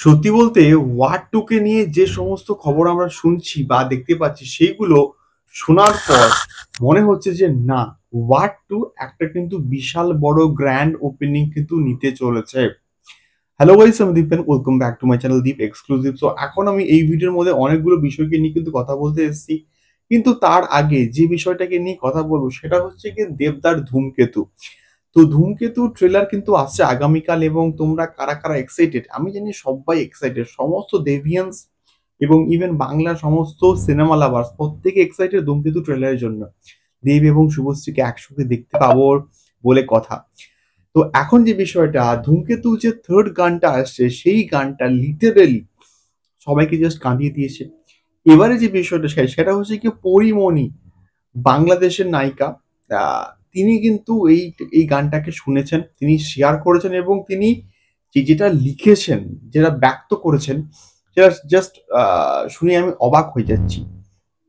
সত্যি বলতে ওয়ার 2 কে নিয়ে যে সমস্ত খবর আমরা শুনছি বা দেখতে পাচ্ছি সেইগুলো শোনার পর মনে হচ্ছে যে না, ওয়ার 2 একটা কিন্তু বিশাল বড় গ্র্যান্ড ওপেনিং কিন্তু নিতে চলেছে। হ্যালো গাইস, আমি Deep and welcome back to my channel Deep exclusive. So এখন আমি এই ভিডিওর মধ্যে অনেকগুলো বিষয়কে নিয়ে কিন্তু কথা বলতে এসেছি। কিন্তু তার আগে যে বিষয়টাকে নিয়ে কথা বলবো সেটা হচ্ছে গিয়ে দেবদার ধূমকেতু। তো ধূমকেতু ট্রেলার কিন্তু আসছে আগামীকাল এবং তোমরা কারা, কারা এক্সাইটেড? আমি জানি সব্বাই এক্সাইটেড। সমস্ত দেভিয়ানস এবং ইভেন বাংলার সমস্ত সিনেমা লাভার্স প্রত্যেকে এক্সাইটেড ধূমকেতু ট্রেলারের জন্য। দেব এবং শুভশ্রীকে একসঙ্গে দেখতে পাবো বলে কথা। তো এখন যে বিষয়টা ধূমকেতু যে 3rd গানটা আসছে সেই গানটা লিটারেলি সবাইকে জাস্ট কাঁদিয়ে দিয়েছে। এবারে যে বিষয়টা সেটা হচ্ছে গিয়ে পরীমণি, বাংলাদেশের নায়িকা। আ তিনি কিন্তু এই গানটাকে শুনেছেন, তিনি শেয়ার করেছেন এবং তিনি যেটা লিখেছেন, যেটা ব্যক্ত করেছেন সেটা জাস্ট শুনে আমি অবাক হয়ে যাচ্ছি।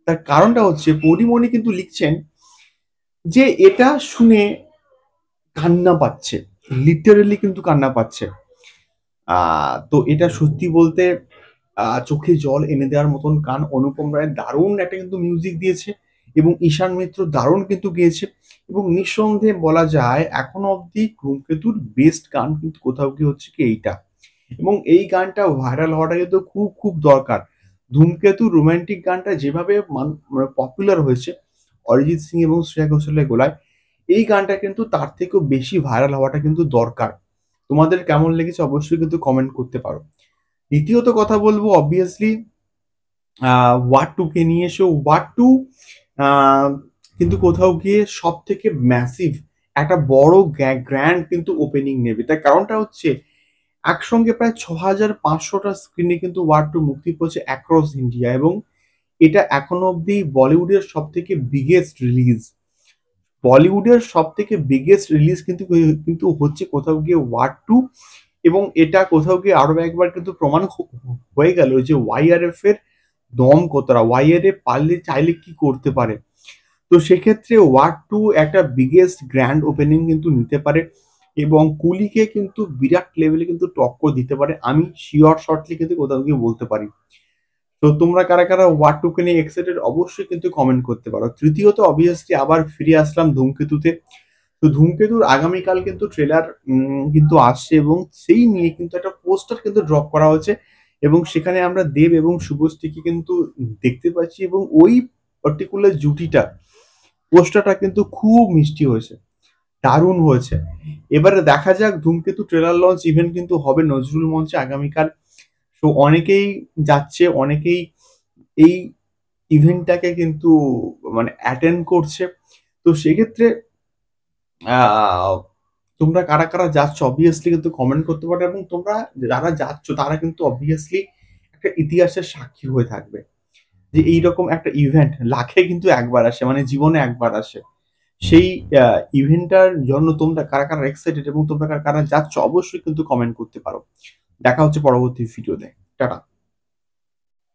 তার কারণটা হচ্ছে পরীমণি কিন্তু লিখছেন যে এটা শুনে কান্না পাচ্ছে। লিটারেলি কিন্তু কান্না পাচ্ছে। আ তো এটা সত্যি বলতে চোখে জল এনে দেওয়ার মতন গান। অনুপম রায় দারুণ একটা কিন্তু মিউজিক দিয়েছে এবং ঈশান মিত্র দারুণ কিন্তু গেয়েছে এবং নিঃসন্দেহে বলা যায় এখনো অব্দি ধূমকেতুর বেস্ট গান কিন্তু কোথাও গিয়ে হচ্ছে কি এইটা। এবং এই গানটা ভাইরাল হওয়াটা কিন্তু খুব, খুব দরকার। ধূমকেতু রোমান্টিক গানটা যেভাবে মানে পপুলার হয়েছে অরিজিৎ সিং এবং শ্রেয়া ঘোষালের গলায়, এই গানটা কিন্তু তার থেকেও বেশি ভাইরাল হওয়াটা কিন্তু দরকার। তোমাদের কেমন লেগেছে অবশ্যই কিন্তু কমেন্ট করতে পারো। দ্বিতীয়ত কথা বলবো অবভিয়াসলি ওয়ার 2 কে নিয়ে এসো। ওয়ার 2 আ কিন্তু কোথাও গিয়ে সবথেকে ম্যাসিভ একটা বড় গ্র্যান্ড কিন্তু ওপেনিং নেবে। তার কারণটা হচ্ছে একসঙ্গে প্রায় ৬,৫০০ টা স্ক্রিনে কিন্তু ওয়ার 2 মুক্তি পেয়েছে অ্যাক্রস ইন্ডিয়া এবং এটা এখনো অব্দি বলিউডের সবথেকে বিগেস্ট রিলিজ। বলিউডের সবথেকে বিগেস্ট রিলিজ কিন্তু হচ্ছে কোথাও গিয়ে ওয়ার 2 এবং এটা কোথাও গিয়ে আরো একবার কিন্তু প্রমাণ হয়ে গেল যে ওয়াইআরএফ এর দম কতটা। ওয়াইআরএফ পারলে চাইলে কি করতে পারে। তো সেক্ষেত্রে ওয়ার 2 একটা বিগেস্ট গ্র্যান্ড ওপেনিং কিন্তু নিতে পারে এবং কুলিকে কিন্তু বিরাট লেভেলে কিন্তু টক্কর দিতে পারে। আমি শিওর শর্টলি কিন্তু কোথাও গিয়ে বলতে পারি। তো তোমরা কারা, কারা ওয়ার 2 কে নিয়ে এক্সাইটেড অবশ্যই কিন্তু কমেন্ট করতে পারো। তৃতীয়ত অবভিয়াসলি আবার ফিরে আসলাম ধূমকেতুতে। তো ধূমকেতুর আগামীকাল কিন্তু ট্রেলার কিন্তু আসছে এবং সেই নিয়ে কিন্তু একটা পোস্টার কিন্তু ড্রপ করা হয়েছে এবং সেখানে আমরা দেব এবং শুভশ্রীকে কিন্তু দেখতে পাচ্ছি এবং ওই পার্টিকুলার জুটিটা পোস্টারটা কিন্তু খুব মিষ্টি হয়েছে, দারুণ হয়েছে। এবারে দেখা যাক ধূমকেতু ট্রেলার লঞ্চ ইভেন্ট কিন্তু হবে নজরুল মঞ্চে আগামীকাল। তো অনেকেই যাচ্ছে, অনেকেই এই ইভেন্টটাকে কিন্তু মানে অ্যাটেন্ড করছে। তো সেক্ষেত্রে আ তোমরা কারা, কারা যাচ্ছ অবভিয়াসলি কিন্তু কমেন্ট করতে পারো এবং তোমরা যারা যাচ্ছ তারা কিন্তু অবভিয়াসলি একটা ইতিহাসের সাক্ষী হয়ে থাকবে। যে এইরকম একটা ইভেন্ট লাখে কিন্তু একবার আসে, মানে জীবনে একবার আসে। সেই আ ইভেন্টটার জন্য তোমরা কারা, কারা এক্সাইটেড এবং তোমরা কারা, কারা যাচ্ছ অবশ্যই কিন্তু কমেন্ট করতে পারো। দেখা হচ্ছে পরবর্তী ভিডিওতে। টাটা।